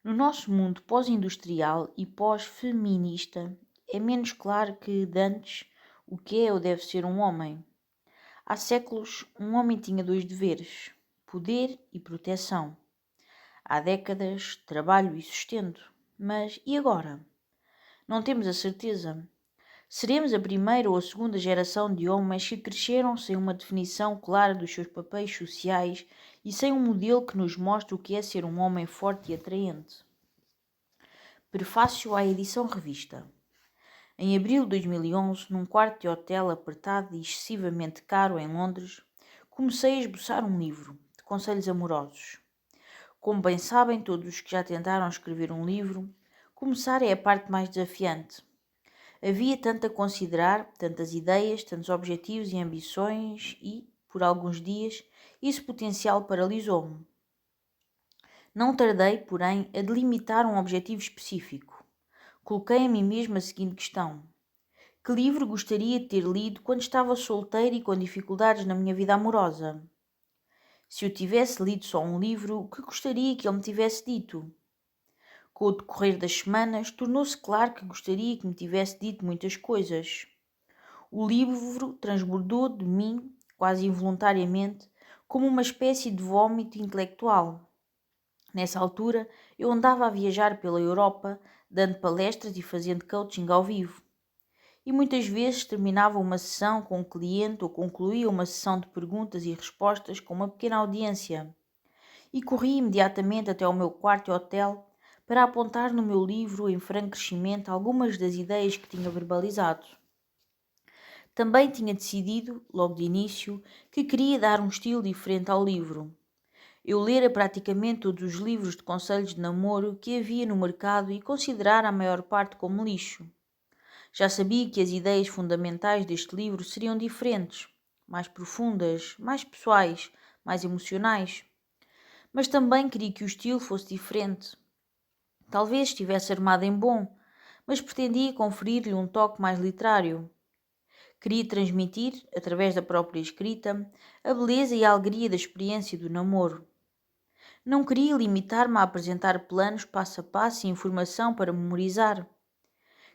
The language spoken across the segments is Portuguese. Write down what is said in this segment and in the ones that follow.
No nosso mundo pós-industrial e pós-feminista, é menos claro que dantes o que é ou deve ser um homem. Há séculos, um homem tinha dois deveres: poder e proteção. Há décadas, trabalho e sustento. Mas e agora? Não temos a certeza. Seremos a primeira ou a segunda geração de homens que cresceram sem uma definição clara dos seus papéis sociais e sem um modelo que nos mostre o que é ser um homem forte e atraente. Prefácio à edição revista. Em abril de 2011, num quarto de hotel apertado e excessivamente caro em Londres, comecei a esboçar um livro de conselhos amorosos. Como bem sabem todos os que já tentaram escrever um livro, começar é a parte mais desafiante. Havia tanto a considerar, tantas ideias, tantos objetivos e ambições e, por alguns dias, esse potencial paralisou-me. Não tardei, porém, a delimitar um objetivo específico. Coloquei a mim mesma a seguinte questão: que livro gostaria de ter lido quando estava solteira e com dificuldades na minha vida amorosa? Se eu tivesse lido só um livro, o que gostaria que ele me tivesse dito? Com o decorrer das semanas, tornou-se claro que gostaria que me tivesse dito muitas coisas. O livro transbordou de mim, quase involuntariamente, como uma espécie de vômito intelectual. Nessa altura, eu andava a viajar pela Europa, dando palestras e fazendo coaching ao vivo. E muitas vezes terminava uma sessão com um cliente ou concluía uma sessão de perguntas e respostas com uma pequena audiência. E corri imediatamente até ao meu quarto de hotel para apontar no meu livro em franco crescimento algumas das ideias que tinha verbalizado. Também tinha decidido, logo de início, que queria dar um estilo diferente ao livro. Eu lera praticamente todos os livros de conselhos de namoro que havia no mercado e considerara a maior parte como lixo. Já sabia que as ideias fundamentais deste livro seriam diferentes, mais profundas, mais pessoais, mais emocionais. Mas também queria que o estilo fosse diferente. Talvez estivesse armado em bom, mas pretendia conferir-lhe um toque mais literário. Queria transmitir, através da própria escrita, a beleza e a alegria da experiência do namoro. Não queria limitar-me a apresentar planos passo a passo e informação para memorizar.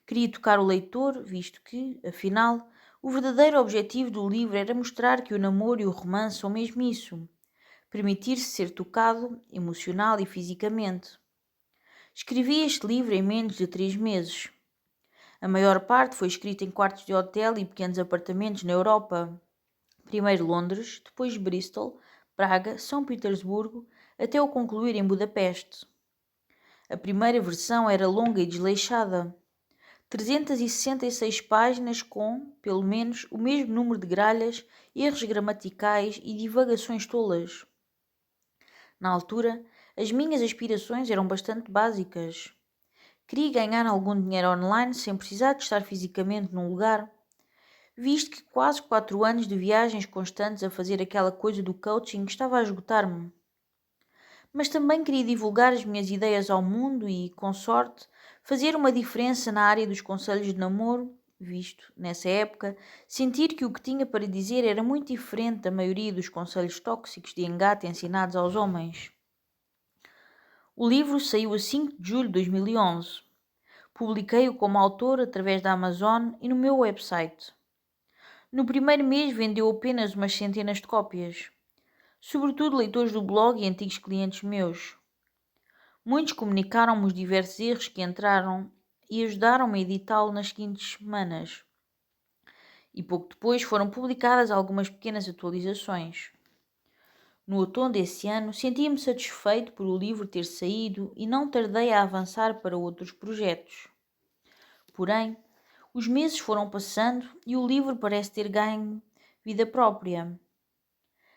Queria tocar o leitor, visto que, afinal, o verdadeiro objetivo do livro era mostrar que o namoro e o romance são mesmo isso: permitir-se ser tocado, emocional e fisicamente. Escrevi este livro em menos de 3 meses. A maior parte foi escrita em quartos de hotel e pequenos apartamentos na Europa. Primeiro Londres, depois Bristol, Praga, São Petersburgo, até o concluir em Budapeste. A primeira versão era longa e desleixada. 366 páginas com, pelo menos, o mesmo número de gralhas, erros gramaticais e divagações tolas. Na altura, as minhas aspirações eram bastante básicas. Queria ganhar algum dinheiro online sem precisar de estar fisicamente num lugar, visto que quase 4 anos de viagens constantes a fazer aquela coisa do coaching estava a esgotar-me. Mas também queria divulgar as minhas ideias ao mundo e, com sorte, fazer uma diferença na área dos conselhos de namoro, visto, nessa época, sentir que o que tinha para dizer era muito diferente da maioria dos conselhos tóxicos de engate ensinados aos homens. O livro saiu a 5 de julho de 2011. Publiquei-o como autor através da Amazon e no meu website. No primeiro mês vendeu apenas umas centenas de cópias, sobretudo leitores do blog e antigos clientes meus. Muitos comunicaram-me os diversos erros que entraram e ajudaram-me a editá-lo nas seguintes semanas. E pouco depois foram publicadas algumas pequenas atualizações. No outono desse ano, sentia-me satisfeito por o livro ter saído e não tardei a avançar para outros projetos. Porém, os meses foram passando e o livro parece ter ganho vida própria.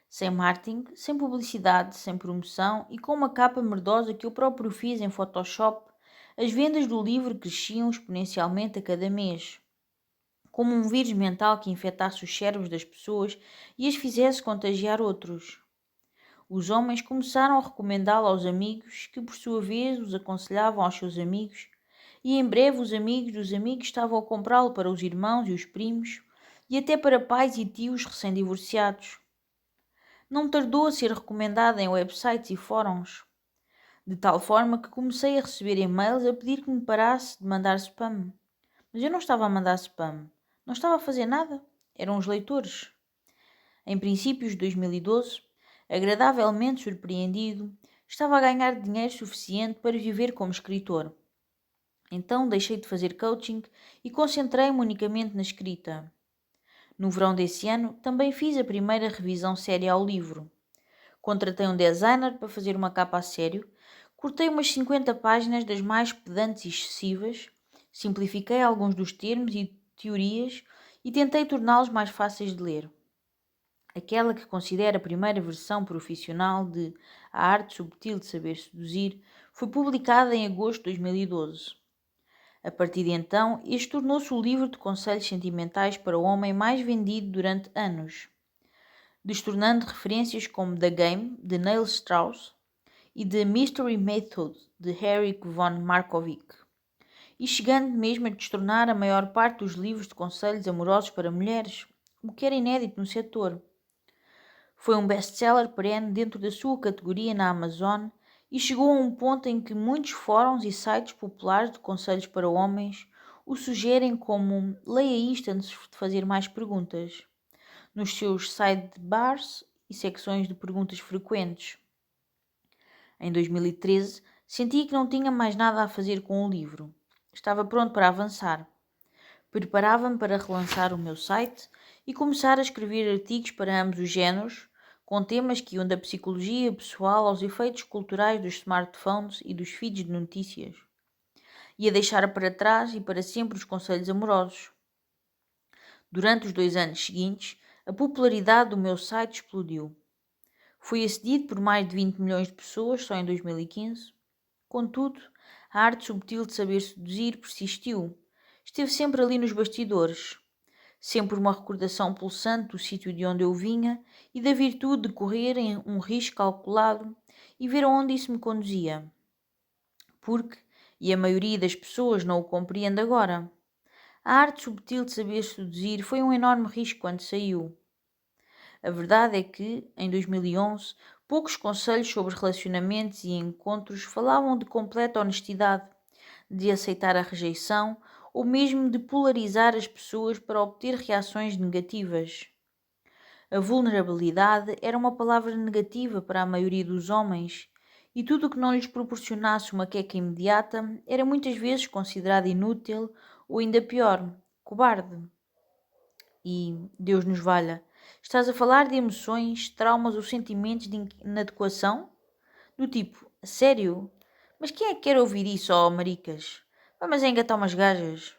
Sem marketing, sem publicidade, sem promoção e com uma capa merdosa que eu próprio fiz em Photoshop, as vendas do livro cresciam exponencialmente a cada mês, como um vírus mental que infectasse os cérebros das pessoas e as fizesse contagiar outros. Os homens começaram a recomendá-lo aos amigos, que por sua vez os aconselhavam aos seus amigos, e em breve os amigos dos amigos estavam a comprá-lo para os irmãos e os primos, e até para pais e tios recém-divorciados. Não tardou a ser recomendado em websites e fóruns. de tal forma que comecei a receber e-mails a pedir que me parasse de mandar spam. Mas eu não estava a mandar spam, não estava a fazer nada, eram os leitores. Em princípios de 2012, agradavelmente surpreendido, estava a ganhar dinheiro suficiente para viver como escritor. Então deixei de fazer coaching e concentrei-me unicamente na escrita. No verão desse ano, também fiz a primeira revisão séria ao livro. Contratei um designer para fazer uma capa a sério, cortei umas 50 páginas das mais pedantes e excessivas, simplifiquei alguns dos termos e teorias e tentei torná-los mais fáceis de ler. Aquela que considero a primeira versão profissional de A Arte Subtil de Saber Seduzir foi publicada em agosto de 2012. A partir de então, este tornou-se o livro de conselhos sentimentais para o homem mais vendido durante anos, destornando referências como The Game, de Neil Strauss, e The Mystery Method, de Eric von Markovic, e chegando mesmo a destornar a maior parte dos livros de conselhos amorosos para mulheres, o que era inédito no setor. Foi um best-seller perene dentro da sua categoria na Amazon e chegou a um ponto em que muitos fóruns e sites populares de conselhos para homens o sugerem como leia isto antes de fazer mais perguntas, nos seus sidebars e secções de perguntas frequentes. Em 2013, senti que não tinha mais nada a fazer com o livro. Estava pronto para avançar. Preparava-me para relançar o meu site e começar a escrever artigos para ambos os géneros, com temas que iam da psicologia pessoal aos efeitos culturais dos smartphones e dos feeds de notícias. Ia deixar para trás e para sempre os conselhos amorosos. Durante os 2 anos seguintes, a popularidade do meu site explodiu. Foi acedido por mais de 20 milhões de pessoas só em 2015. Contudo, a arte subtil de saber seduzir persistiu. Esteve sempre ali nos bastidores. Sempre uma recordação pulsante do sítio de onde eu vinha e da virtude de correr em um risco calculado e ver aonde isso me conduzia. Porque, e a maioria das pessoas não o compreende agora, a arte subtil de saber seduzir foi um enorme risco quando saiu. A verdade é que, em 2011, poucos conselhos sobre relacionamentos e encontros falavam de completa honestidade, de aceitar a rejeição ou mesmo de polarizar as pessoas para obter reações negativas. A vulnerabilidade era uma palavra negativa para a maioria dos homens e tudo o que não lhes proporcionasse uma queca imediata era muitas vezes considerado inútil ou, ainda pior, cobarde. E, Deus nos valha, estás a falar de emoções, traumas ou sentimentos de inadequação? Do tipo, a sério? Mas quem é que quer ouvir isso, ó maricas? Vamos engatar umas gajas.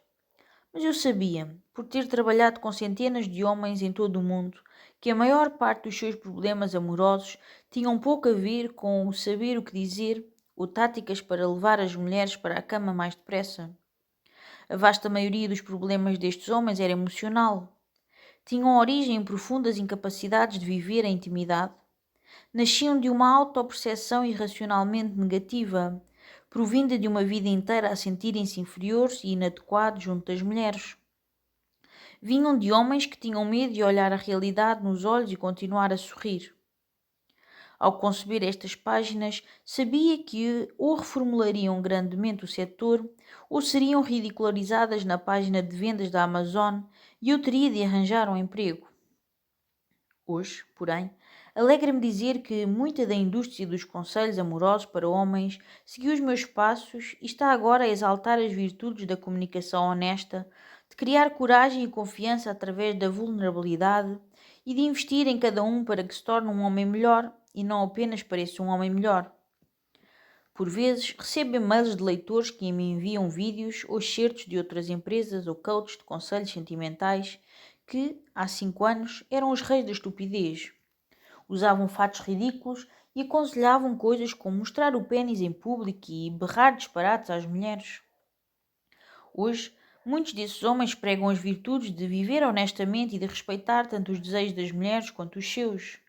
Mas eu sabia, por ter trabalhado com centenas de homens em todo o mundo, que a maior parte dos seus problemas amorosos tinham pouco a ver com o saber o que dizer ou táticas para levar as mulheres para a cama mais depressa. A vasta maioria dos problemas destes homens era emocional. Tinham origem em profundas incapacidades de viver a intimidade. Nasciam de uma autoperceção irracionalmente negativa, provinda de uma vida inteira a sentirem-se inferiores e inadequados junto das mulheres. Vinham de homens que tinham medo de olhar a realidade nos olhos e continuar a sorrir. Ao conceber estas páginas, sabia que ou reformulariam grandemente o setor ou seriam ridicularizadas na página de vendas da Amazon e eu teria de arranjar um emprego. Hoje, porém, alegra-me dizer que muita da indústria dos conselhos amorosos para homens seguiu os meus passos e está agora a exaltar as virtudes da comunicação honesta, de criar coragem e confiança através da vulnerabilidade e de investir em cada um para que se torne um homem melhor e não apenas pareça um homem melhor. Por vezes, recebo e-mails de leitores que me enviam vídeos ou excertos de outras empresas ou coaches de conselhos sentimentais que, há 5 anos, eram os reis da estupidez. Usavam fatos ridículos e aconselhavam coisas como mostrar o pênis em público e berrar disparates às mulheres. Hoje, muitos desses homens pregam as virtudes de viver honestamente e de respeitar tanto os desejos das mulheres quanto os seus.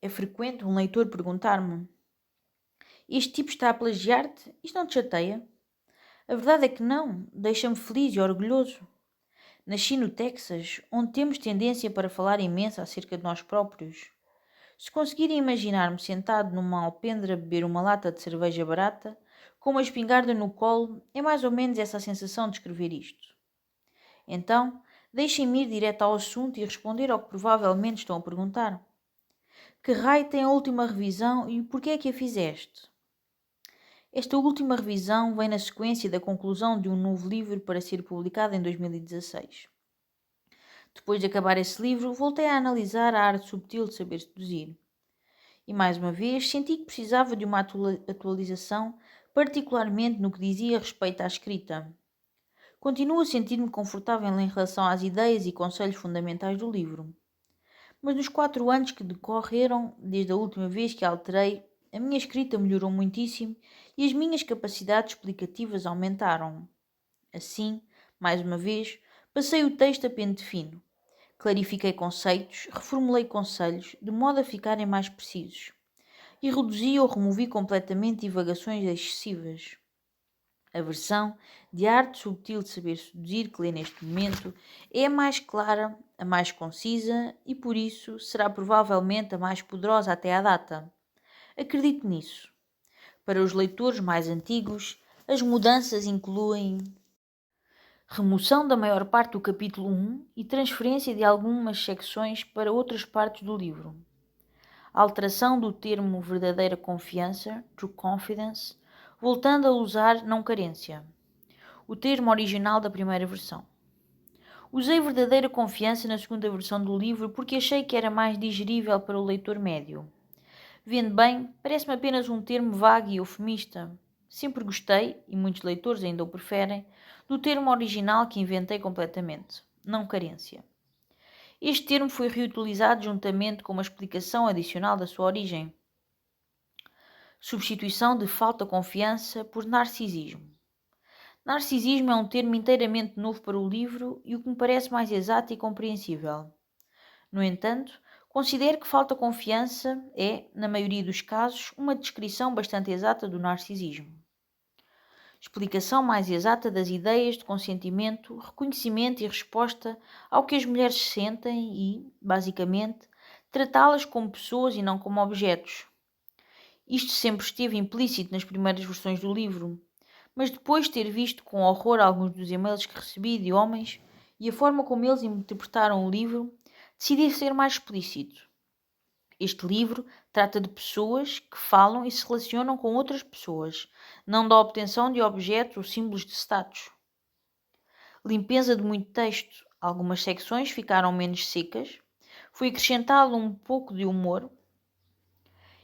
É frequente um leitor perguntar-me: este tipo está a plagiar-te? Isto não te chateia? A verdade é que não, deixa-me feliz e orgulhoso. Nasci no Texas, onde temos tendência para falar imenso acerca de nós próprios. Se conseguirem imaginar-me sentado numa alpendre a beber uma lata de cerveja barata, com uma espingarda no colo, é mais ou menos essa a sensação de escrever isto. Então, deixem-me ir direto ao assunto e responder ao que provavelmente estão a perguntar. Que raio tem a última revisão e por que é que a fizeste? Esta última revisão vem na sequência da conclusão de um novo livro para ser publicado em 2016. Depois de acabar esse livro, voltei a analisar a arte subtil de saber seduzir. E mais uma vez senti que precisava de uma atualização, particularmente no que dizia respeito à escrita. Continuo a sentir-me confortável em relação às ideias e conselhos fundamentais do livro. Mas nos 4 anos que decorreram desde a última vez que a alterei, a minha escrita melhorou muitíssimo e as minhas capacidades explicativas aumentaram. Assim, mais uma vez, passei o texto a pente fino. Clarifiquei conceitos, reformulei conselhos, de modo a ficarem mais precisos. E reduzi ou removi completamente divagações excessivas. A versão de arte subtil de saber seduzir que lê neste momento é a mais clara, a mais concisa e, por isso, será provavelmente a mais poderosa até à data. Acredito nisso. Para os leitores mais antigos, as mudanças incluem remoção da maior parte do capítulo 1 e transferência de algumas secções para outras partes do livro. Alteração do termo verdadeira confiança, true confidence, voltando a usar não carência, o termo original da primeira versão. Usei verdadeira confiança na segunda versão do livro porque achei que era mais digerível para o leitor médio. Vendo bem, parece-me apenas um termo vago e eufemista. Sempre gostei, e muitos leitores ainda o preferem, do termo original que inventei completamente, não carência. Este termo foi reutilizado juntamente com uma explicação adicional da sua origem. Substituição de falta de confiança por narcisismo. Narcisismo é um termo inteiramente novo para o livro e o que me parece mais exato e compreensível. No entanto, considero que falta de confiança é, na maioria dos casos, uma descrição bastante exata do narcisismo. Explicação mais exata das ideias de consentimento, reconhecimento e resposta ao que as mulheres sentem e, basicamente, tratá-las como pessoas e não como objetos. Isto sempre esteve implícito nas primeiras versões do livro, mas depois de ter visto com horror alguns dos e-mails que recebi de homens e a forma como eles interpretaram o livro, decidi ser mais explícito. Este livro trata de pessoas que falam e se relacionam com outras pessoas, não da obtenção de objetos ou símbolos de status. Limpeza de muito texto. Algumas secções ficaram menos secas. Foi acrescentado um pouco de humor.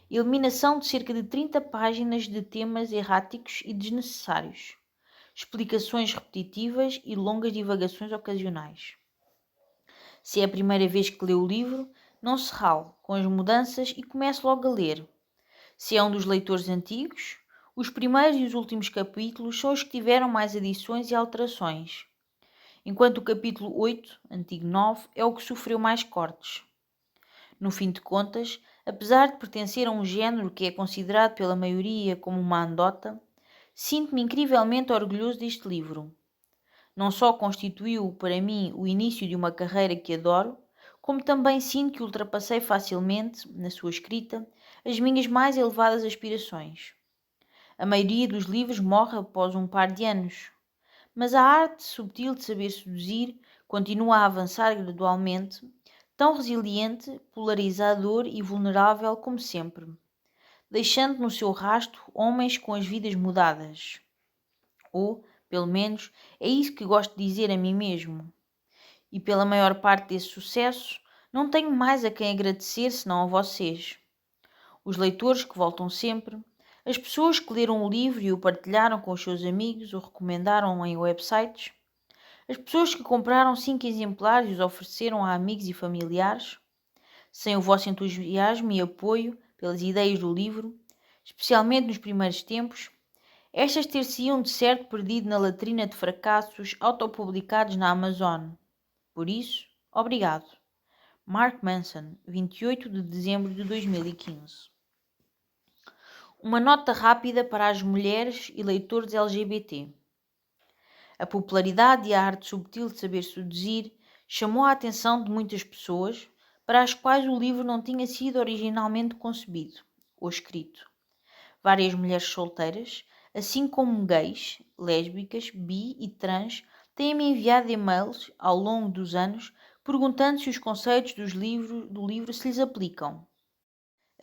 Eliminação de cerca de 30 páginas de temas erráticos e desnecessários. Explicações repetitivas e longas divagações ocasionais. Se é a primeira vez que lê o livro, não se rale com as mudanças e comece logo a ler. Se é um dos leitores antigos, os primeiros e os últimos capítulos são os que tiveram mais adições e alterações, enquanto o capítulo 8, antigo 9, é o que sofreu mais cortes. No fim de contas, apesar de pertencer a um género que é considerado pela maioria como uma anedota, sinto-me incrivelmente orgulhoso deste livro. Não só constituiu para mim o início de uma carreira que adoro, como também sinto que ultrapassei facilmente, na sua escrita, as minhas mais elevadas aspirações. A maioria dos livros morre após um par de anos, mas a arte subtil de saber seduzir continua a avançar gradualmente, tão resiliente, polarizador e vulnerável como sempre, deixando no seu rastro homens com as vidas mudadas. Ou, pelo menos, é isso que gosto de dizer a mim mesmo. E pela maior parte desse sucesso, não tenho mais a quem agradecer senão a vocês. Os leitores que voltam sempre, as pessoas que leram o livro e o partilharam com os seus amigos ou recomendaram em websites, as pessoas que compraram 5 exemplares e os ofereceram a amigos e familiares. Sem o vosso entusiasmo e apoio pelas ideias do livro, especialmente nos primeiros tempos, estas ter-se-iam de certo perdido na latrina de fracassos autopublicados na Amazon. Por isso, obrigado. Mark Manson, 28 de dezembro de 2015. Uma nota rápida para as mulheres e leitores LGBT. A popularidade e a arte subtil de saber seduzir chamou a atenção de muitas pessoas, para as quais o livro não tinha sido originalmente concebido ou escrito. Várias mulheres solteiras, assim como gays, lésbicas, bi e trans, têm-me enviado e-mails ao longo dos anos perguntando se os conceitos do livro se lhes aplicam.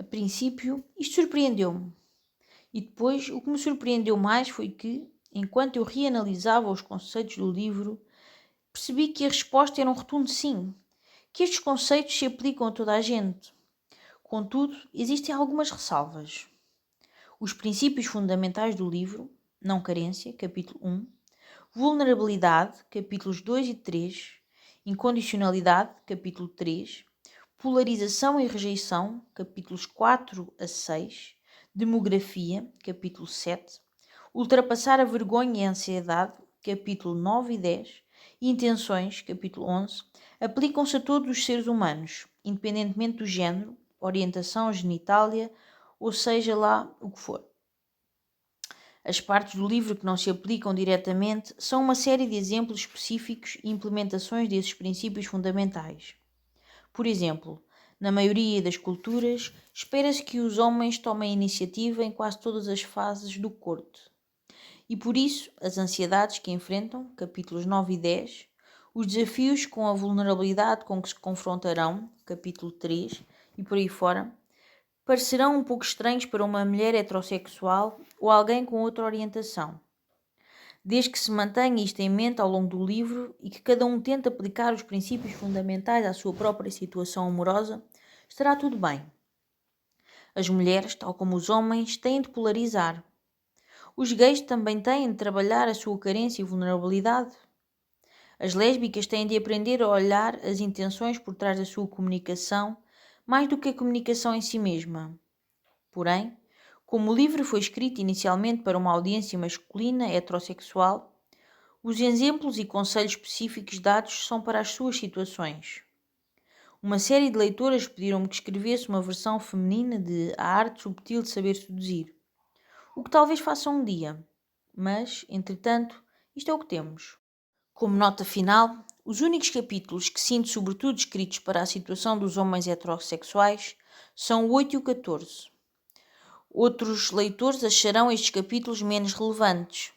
A princípio, isto surpreendeu-me. E depois, o que me surpreendeu mais foi que, enquanto eu reanalisava os conceitos do livro, percebi que a resposta era um rotundo sim, que estes conceitos se aplicam a toda a gente. Contudo, existem algumas ressalvas. Os princípios fundamentais do livro, não carência, capítulo 1, vulnerabilidade, capítulos 2 e 3, incondicionalidade, capítulo 3, polarização e rejeição, capítulos 4 a 6, demografia, capítulo 7, ultrapassar a vergonha e a ansiedade, capítulo 9 e 10, e intenções, capítulo 11, aplicam-se a todos os seres humanos, independentemente do género, orientação genitália, ou seja lá o que for. As partes do livro que não se aplicam diretamente são uma série de exemplos específicos e implementações desses princípios fundamentais. Por exemplo, na maioria das culturas, espera-se que os homens tomem iniciativa em quase todas as fases do corte. E por isso, as ansiedades que enfrentam, capítulos 9 e 10, os desafios com a vulnerabilidade com que se confrontarão, capítulo 3, e por aí fora, parecerão um pouco estranhos para uma mulher heterossexual ou alguém com outra orientação. Desde que se mantenha isto em mente ao longo do livro e que cada um tente aplicar os princípios fundamentais à sua própria situação amorosa, estará tudo bem. As mulheres, tal como os homens, têm de polarizar. Os gays também têm de trabalhar a sua carência e vulnerabilidade. As lésbicas têm de aprender a olhar as intenções por trás da sua comunicação, mais do que a comunicação em si mesma. Porém, como o livro foi escrito inicialmente para uma audiência masculina heterossexual, os exemplos e conselhos específicos dados são para as suas situações. Uma série de leitoras pediram-me que escrevesse uma versão feminina de A Arte Subtil de Saber Seduzir, o que talvez faça um dia, mas, entretanto, isto é o que temos. Como nota final, os únicos capítulos que sinto sobretudo escritos para a situação dos homens heterossexuais são o 8 e o 14. Outros leitores acharão estes capítulos menos relevantes.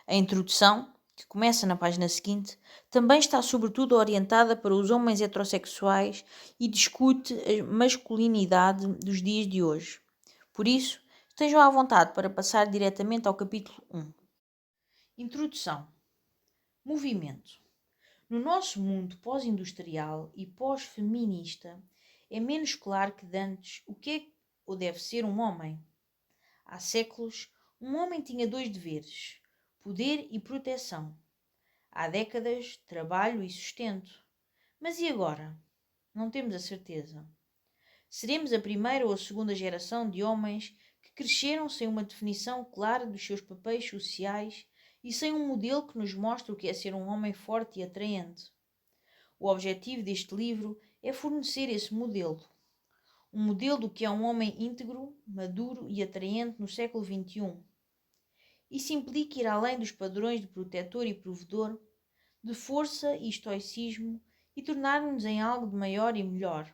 A introdução, que começa na página seguinte, também está sobretudo orientada para os homens heterossexuais e discute a masculinidade dos dias de hoje. Por isso, estejam à vontade para passar diretamente ao capítulo 1. Introdução. Movimento. No nosso mundo pós-industrial e pós-feminista, é menos claro que dantes o que é ou deve ser um homem. Há séculos, um homem tinha dois deveres: poder e proteção. Há décadas, trabalho e sustento. Mas e agora? Não temos a certeza. Seremos a primeira ou a segunda geração de homens que cresceram sem uma definição clara dos seus papéis sociais e sem um modelo que nos mostre o que é ser um homem forte e atraente. O objetivo deste livro é fornecer esse modelo. Um modelo do que é um homem íntegro, maduro e atraente no século XXI. Isso implica ir além dos padrões de protetor e provedor, de força e estoicismo e tornar-nos em algo de maior e melhor,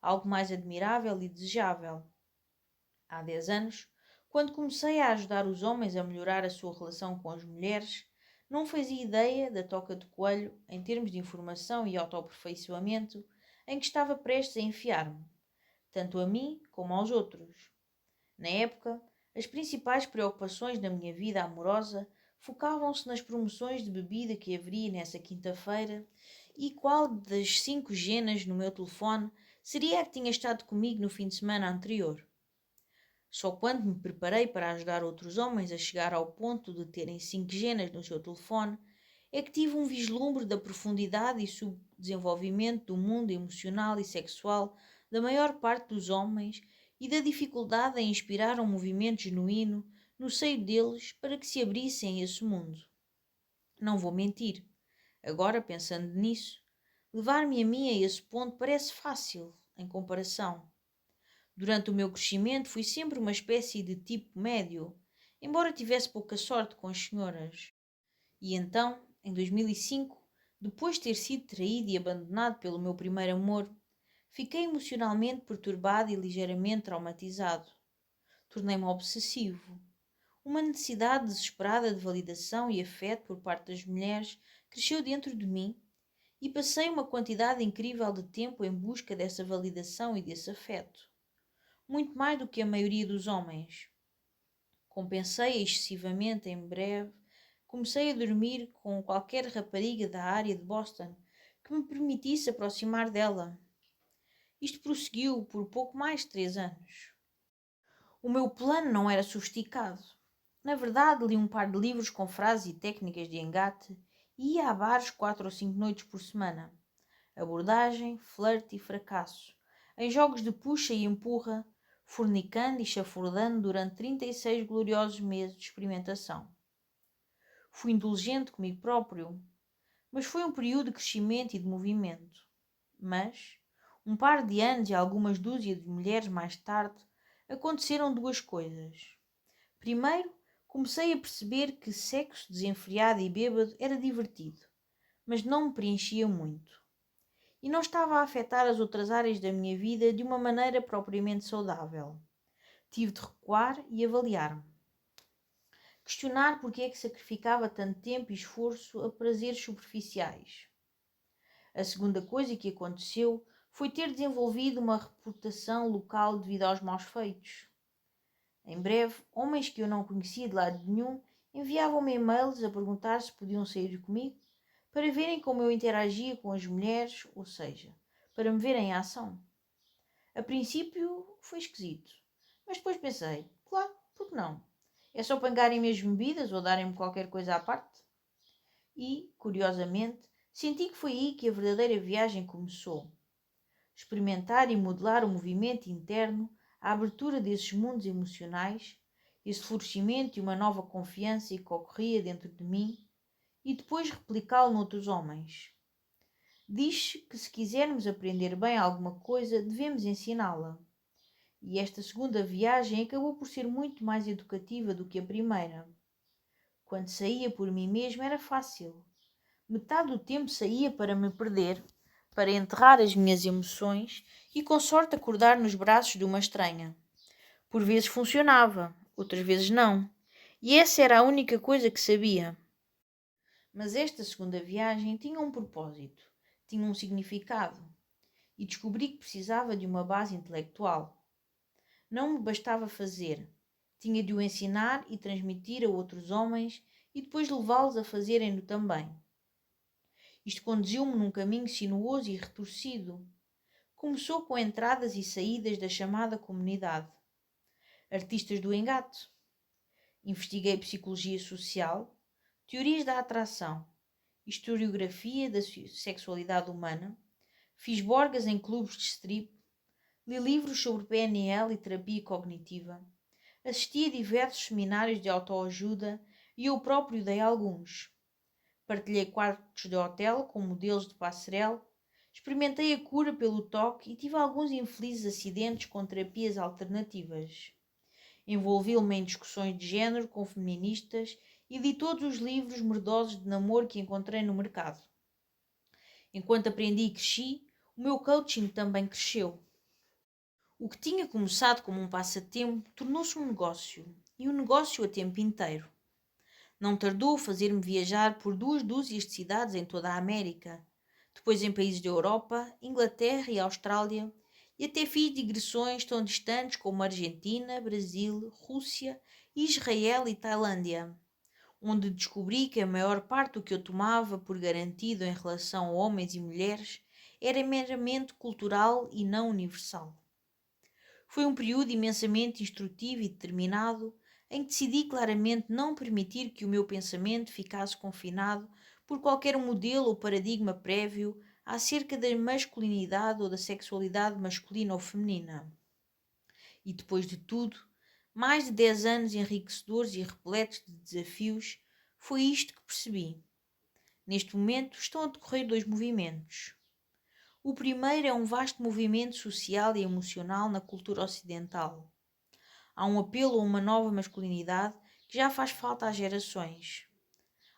algo mais admirável e desejável. Há 10 anos, quando comecei a ajudar os homens a melhorar a sua relação com as mulheres, não fazia ideia da toca de coelho em termos de informação e autoaperfeiçoamento em que estava prestes a enfiar-me, tanto a mim como aos outros. Na época, as principais preocupações da minha vida amorosa focavam-se nas promoções de bebida que haveria nessa quinta-feira e qual das 5 genas no meu telefone seria a que tinha estado comigo no fim de semana anterior. Só quando me preparei para ajudar outros homens a chegar ao ponto de terem 5 genas no seu telefone é que tive um vislumbre da profundidade e subdesenvolvimento do mundo emocional e sexual da maior parte dos homens e da dificuldade em inspirar um movimento genuíno no seio deles para que se abrissem a esse mundo. Não vou mentir. Agora, pensando nisso, levar-me a mim a esse ponto parece fácil, em comparação. Durante o meu crescimento fui sempre uma espécie de tipo médio, embora tivesse pouca sorte com as senhoras. E então, em 2005, depois de ter sido traído e abandonado pelo meu primeiro amor, Fiquei emocionalmente perturbado e ligeiramente traumatizado. Tornei-me obsessivo. Uma necessidade desesperada de validação e afeto por parte das mulheres cresceu dentro de mim e passei uma quantidade incrível de tempo em busca dessa validação e desse afeto. Muito mais do que a maioria dos homens. Compensei excessivamente em breve. Comecei a dormir com qualquer rapariga da área de Boston que me permitisse aproximar dela. Isto prosseguiu por pouco mais de 3 anos. O meu plano não era sofisticado. Na verdade, li um par de livros com frases e técnicas de engate e ia a bares 4 ou 5 noites por semana. Abordagem, flerte e fracasso. Em jogos de puxa e empurra, fornicando e chafurdando durante 36 gloriosos meses de experimentação. Fui indulgente comigo próprio, mas foi um período de crescimento e de movimento. Mas, um par de anos e algumas dúzias de mulheres mais tarde, aconteceram 2 coisas. Primeiro, comecei a perceber que sexo desenfreado e bêbado era divertido, mas não me preenchia muito. E não estava a afetar as outras áreas da minha vida de uma maneira propriamente saudável. Tive de recuar e avaliar-me. Questionar porque é que sacrificava tanto tempo e esforço a prazeres superficiais. A segunda coisa que aconteceu foi ter desenvolvido uma reputação local devido aos maus feitos. Em breve, homens que eu não conhecia de lado nenhum enviavam-me e-mails a perguntar se podiam sair comigo para verem como eu interagia com as mulheres, ou seja, para me verem em ação. A princípio foi esquisito, mas depois pensei, claro, por que não? É só pangarem-me as bebidas ou darem-me qualquer coisa à parte? E, curiosamente, senti que foi aí que a verdadeira viagem começou. Experimentar e modelar o movimento interno, a abertura desses mundos emocionais, esse florescimento e uma nova confiança que ocorria dentro de mim, e depois replicá-lo noutros homens. Diz que se quisermos aprender bem alguma coisa, devemos ensiná-la. E esta segunda viagem acabou por ser muito mais educativa do que a primeira. Quando saía por mim mesmo era fácil. Metade do tempo saía para me perder, para enterrar as minhas emoções e com sorte acordar nos braços de uma estranha. Por vezes funcionava, outras vezes não. E essa era a única coisa que sabia. Mas esta segunda viagem tinha um propósito, tinha um significado. E descobri que precisava de uma base intelectual. Não me bastava fazer. Tinha de o ensinar e transmitir a outros homens e depois levá-los a fazerem-no também. Isto conduziu-me num caminho sinuoso e retorcido. Começou com entradas e saídas da chamada comunidade. Artistas do engate. Investiguei psicologia social, teorias da atração, historiografia da sexualidade humana, fiz borgas em clubes de strip, li livros sobre PNL e terapia cognitiva, assisti a diversos seminários de autoajuda e eu próprio dei alguns. Partilhei quartos de hotel com modelos de passarela, experimentei a cura pelo toque e tive alguns infelizes acidentes com terapias alternativas. Envolvi-me em discussões de género com feministas e li todos os livros merdosos de namoro que encontrei no mercado. Enquanto aprendi e cresci, o meu coaching também cresceu. O que tinha começado como um passatempo tornou-se um negócio, e um negócio a tempo inteiro. Não tardou a fazer-me viajar por 2 dúzias de cidades em toda a América, depois em países da Europa, Inglaterra e Austrália, e até fiz digressões tão distantes como Argentina, Brasil, Rússia, Israel e Tailândia, onde descobri que a maior parte do que eu tomava por garantido em relação a homens e mulheres era meramente cultural e não universal. Foi um período imensamente instrutivo e determinado, em que decidi claramente não permitir que o meu pensamento ficasse confinado por qualquer modelo ou paradigma prévio acerca da masculinidade ou da sexualidade masculina ou feminina. E depois de tudo, mais de 10 anos enriquecedores e repletos de desafios, foi isto que percebi. Neste momento estão a decorrer 2 movimentos. O primeiro é um vasto movimento social e emocional na cultura ocidental. Há um apelo a uma nova masculinidade que já faz falta às gerações.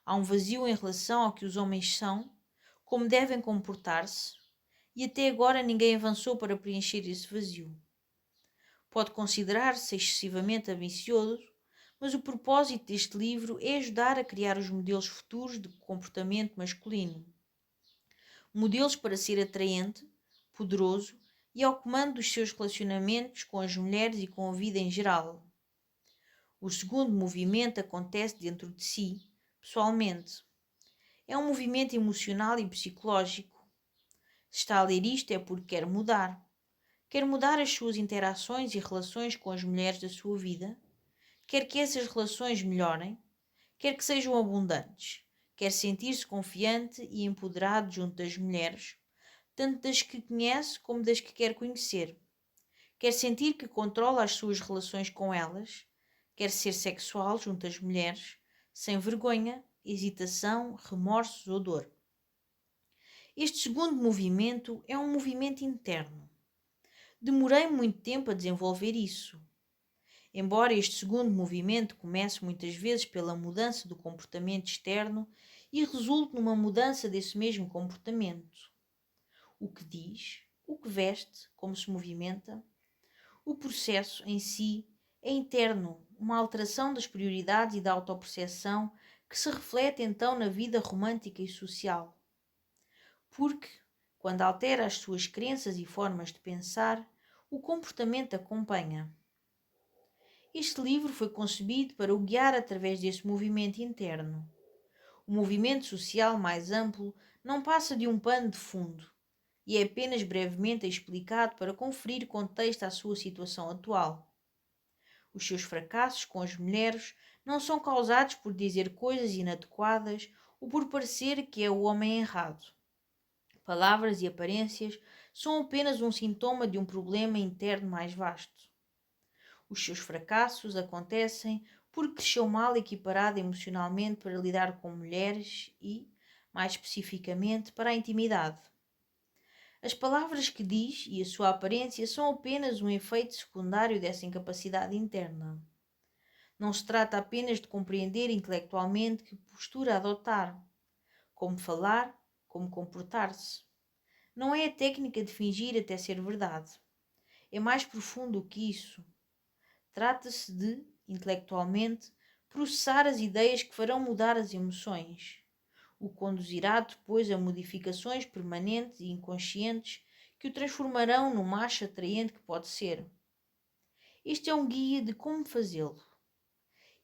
Há um vazio em relação ao que os homens são, como devem comportar-se, e até agora ninguém avançou para preencher esse vazio. Pode considerar-se excessivamente ambicioso, mas o propósito deste livro é ajudar a criar os modelos futuros de comportamento masculino. Modelos para ser atraente, poderoso e ao comando dos seus relacionamentos com as mulheres e com a vida em geral. O segundo movimento acontece dentro de si, pessoalmente. É um movimento emocional e psicológico. Se está a ler isto é porque quer mudar. Quer mudar as suas interações e relações com as mulheres da sua vida. Quer que essas relações melhorem. Quer que sejam abundantes. Quer sentir-se confiante e empoderado junto das mulheres, tanto das que conhece como das que quer conhecer. Quer sentir que controla as suas relações com elas. Quer ser sexual junto às mulheres, sem vergonha, hesitação, remorsos ou dor. Este segundo movimento é um movimento interno. Demorei muito tempo a desenvolver isso. Embora este segundo movimento comece muitas vezes pela mudança do comportamento externo e resulte numa mudança desse mesmo comportamento. O que diz, o que veste, como se movimenta. O processo em si é interno, uma alteração das prioridades e da autoperceção que se reflete então na vida romântica e social. Porque, quando altera as suas crenças e formas de pensar, o comportamento acompanha. Este livro foi concebido para o guiar através desse movimento interno. O movimento social mais amplo não passa de um pano de fundo e é apenas brevemente explicado para conferir contexto à sua situação atual. Os seus fracassos com as mulheres não são causados por dizer coisas inadequadas ou por parecer que é o homem errado. Palavras e aparências são apenas um sintoma de um problema interno mais vasto. Os seus fracassos acontecem porque cresceu mal equiparado emocionalmente para lidar com mulheres e, mais especificamente, para a intimidade. As palavras que diz e a sua aparência são apenas um efeito secundário dessa incapacidade interna. Não se trata apenas de compreender intelectualmente que postura adotar, como falar, como comportar-se. Não é a técnica de fingir até ser verdade. É mais profundo que isso. Trata-se de, intelectualmente, processar as ideias que farão mudar as emoções. O conduzirá depois a modificações permanentes e inconscientes que o transformarão no macho atraente que pode ser. Este é um guia de como fazê-lo.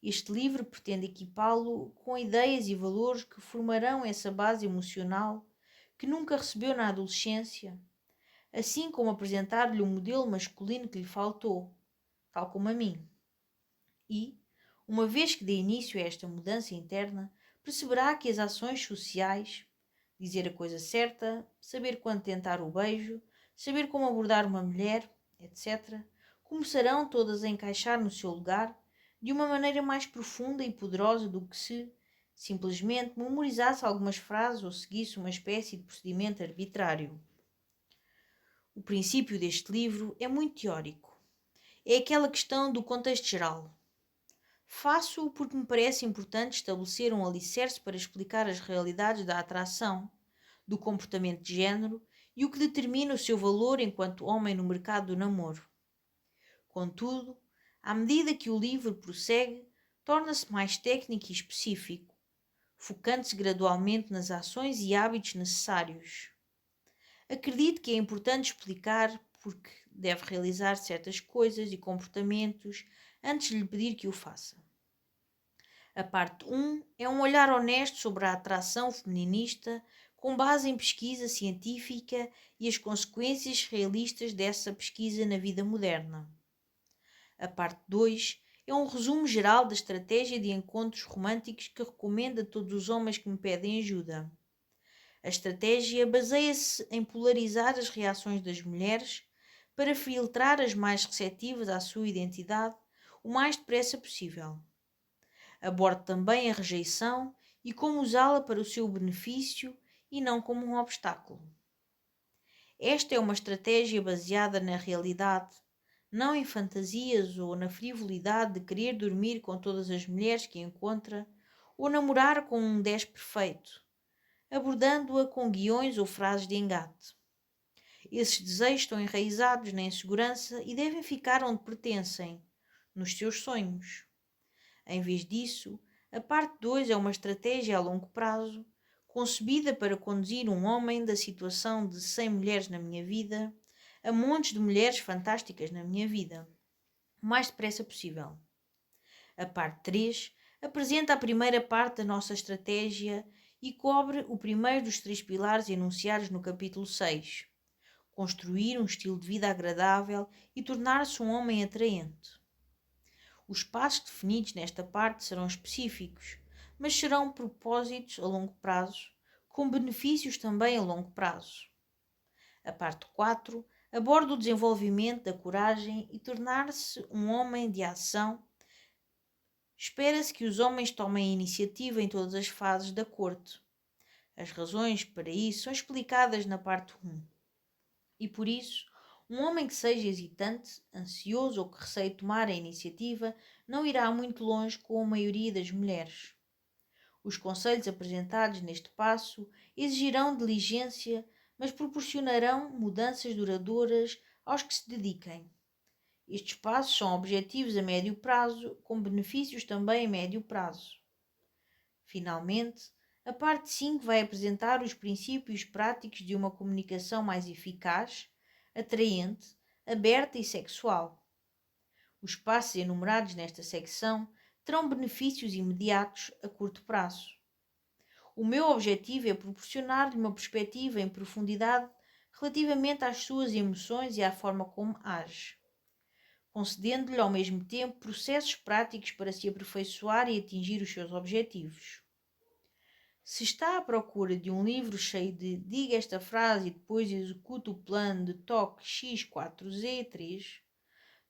Este livro pretende equipá-lo com ideias e valores que formarão essa base emocional que nunca recebeu na adolescência, assim como apresentar-lhe o modelo masculino que lhe faltou, tal como a mim. E, uma vez que dê início a esta mudança interna, perceberá que as ações sociais, dizer a coisa certa, saber quando tentar o beijo, saber como abordar uma mulher, etc., começarão todas a encaixar no seu lugar de uma maneira mais profunda e poderosa do que se, simplesmente, memorizasse algumas frases ou seguisse uma espécie de procedimento arbitrário. O princípio deste livro é muito teórico. É aquela questão do contexto geral. Faço-o porque me parece importante estabelecer um alicerce para explicar as realidades da atração, do comportamento de género e o que determina o seu valor enquanto homem no mercado do namoro. Contudo, à medida que o livro prossegue, torna-se mais técnico e específico, focando-se gradualmente nas ações e hábitos necessários. Acredito que é importante explicar porque deve realizar certas coisas e comportamentos antes de lhe pedir que o faça. A parte 1 é um olhar honesto sobre a atração feminista com base em pesquisa científica e as consequências realistas dessa pesquisa na vida moderna. A parte 2 é um resumo geral da estratégia de encontros românticos que recomendo a todos os homens que me pedem ajuda. A estratégia baseia-se em polarizar as reações das mulheres para filtrar as mais receptivas à sua identidade o mais depressa possível. Aborda também a rejeição e como usá-la para o seu benefício e não como um obstáculo. Esta é uma estratégia baseada na realidade, não em fantasias ou na frivolidade de querer dormir com todas as mulheres que encontra ou namorar com um 10 perfeito, abordando-a com guiões ou frases de engate. Esses desejos estão enraizados na insegurança e devem ficar onde pertencem, nos seus sonhos. Em vez disso, a parte 2 é uma estratégia a longo prazo, concebida para conduzir um homem da situação de 100 mulheres na minha vida a montes de mulheres fantásticas na minha vida, o mais depressa possível. A parte 3 apresenta a primeira parte da nossa estratégia e cobre o primeiro dos 3 pilares enunciados no capítulo 6. Construir um estilo de vida agradável e tornar-se um homem atraente. Os passos definidos nesta parte serão específicos, mas serão propósitos a longo prazo, com benefícios também a longo prazo. A parte 4 aborda o desenvolvimento da coragem e tornar-se um homem de ação. Espera-se que os homens tomem a iniciativa em todas as fases da corte. As razões para isso são explicadas na parte 1. E por isso, um homem que seja hesitante, ansioso ou que receie tomar a iniciativa não irá muito longe com a maioria das mulheres. Os conselhos apresentados neste passo exigirão diligência, mas proporcionarão mudanças duradouras aos que se dediquem. Estes passos são objetivos a médio prazo, com benefícios também a médio prazo. Finalmente, a parte 5 vai apresentar os princípios práticos de uma comunicação mais eficaz, atraente, aberta e sexual. Os passos enumerados nesta secção terão benefícios imediatos a curto prazo. O meu objetivo é proporcionar-lhe uma perspectiva em profundidade relativamente às suas emoções e à forma como age, concedendo-lhe ao mesmo tempo processos práticos para se aperfeiçoar e atingir os seus objetivos. Se está à procura de um livro cheio de diga esta frase e depois executa o plano de toque X4Z3,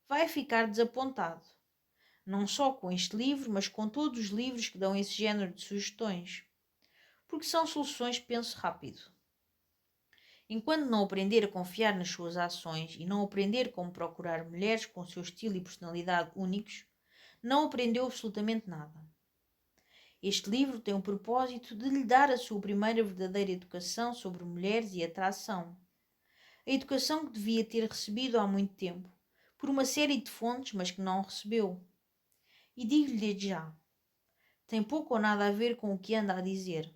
vai ficar desapontado. Não só com este livro, mas com todos os livros que dão esse género de sugestões. Porque são soluções penso rápido. Enquanto não aprender a confiar nas suas ações e não aprender como procurar mulheres com o seu estilo e personalidade únicos, não aprendeu absolutamente nada. Este livro tem o propósito de lhe dar a sua primeira verdadeira educação sobre mulheres e atração. A educação que devia ter recebido há muito tempo, por uma série de fontes, mas que não recebeu. E digo-lhe desde já, tem pouco ou nada a ver com o que anda a dizer.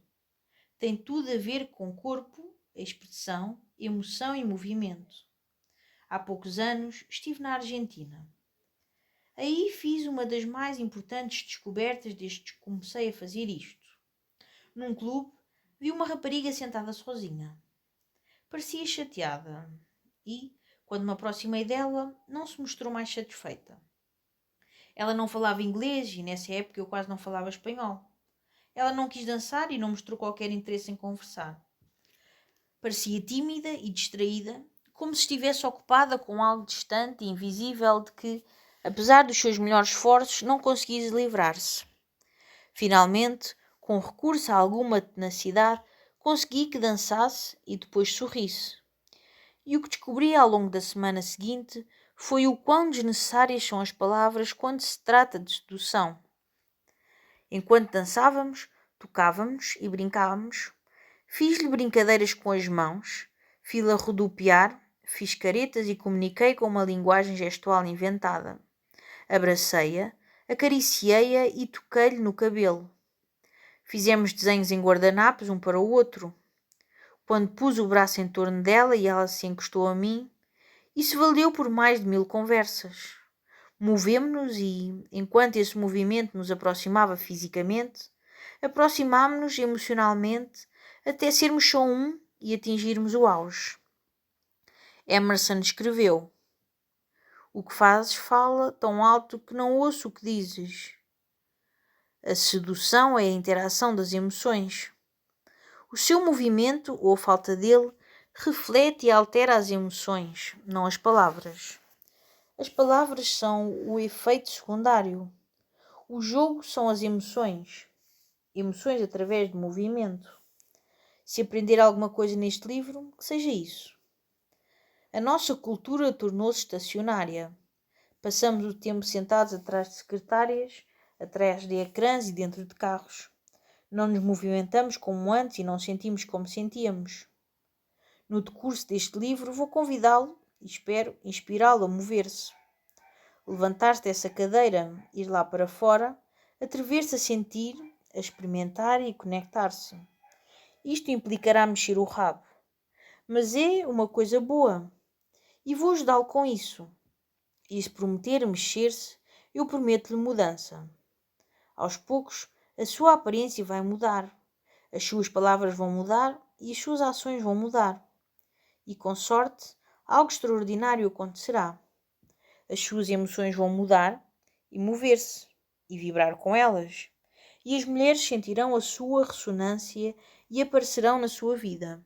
Tem tudo a ver com corpo, expressão, emoção e movimento. Há poucos anos estive na Argentina. Aí fiz uma das mais importantes descobertas desde que comecei a fazer isto. Num clube, vi uma rapariga sentada sozinha. Parecia chateada e, quando me aproximei dela, não se mostrou mais satisfeita. Ela não falava inglês e nessa época eu quase não falava espanhol. Ela não quis dançar e não mostrou qualquer interesse em conversar. Parecia tímida e distraída, como se estivesse ocupada com algo distante e invisível de que, apesar dos seus melhores esforços, não conseguisse livrar-se. Finalmente, com recurso a alguma tenacidade, consegui que dançasse e depois sorrisse. E o que descobri ao longo da semana seguinte foi o quão desnecessárias são as palavras quando se trata de sedução. Enquanto dançávamos, tocávamos e brincávamos, fiz-lhe brincadeiras com as mãos, fi-la rodopiar, fiz caretas e comuniquei com uma linguagem gestual inventada. Abracei-a, acariciei-a e toquei-lhe no cabelo. Fizemos desenhos em guardanapos um para o outro. Quando pus o braço em torno dela e ela se encostou a mim, isso valeu por mais de 1000 conversas. Movemo-nos e, enquanto esse movimento nos aproximava fisicamente, aproximámo-nos emocionalmente até sermos só um e atingirmos o auge. Emerson escreveu: o que fazes fala tão alto que não ouço o que dizes. A sedução é a interação das emoções. O seu movimento, ou a falta dele, reflete e altera as emoções, não as palavras. As palavras são o efeito secundário. O jogo são as emoções. Emoções através de movimento. Se aprender alguma coisa neste livro, que seja isso. A nossa cultura tornou-se estacionária. Passamos o tempo sentados atrás de secretárias, atrás de ecrãs e dentro de carros. Não nos movimentamos como antes e não sentimos como sentíamos. No decurso deste livro, vou convidá-lo e espero inspirá-lo a mover-se. Levantar-se dessa cadeira, ir lá para fora, atrever-se a sentir, a experimentar e conectar-se. Isto implicará mexer o rabo, mas é uma coisa boa e vou ajudá-lo com isso. E se prometer mexer-se, eu prometo-lhe mudança. Aos poucos, a sua aparência vai mudar, as suas palavras vão mudar e as suas ações vão mudar. E com sorte, algo extraordinário acontecerá. As suas emoções vão mudar e mover-se e vibrar com elas. E as mulheres sentirão a sua ressonância e aparecerão na sua vida.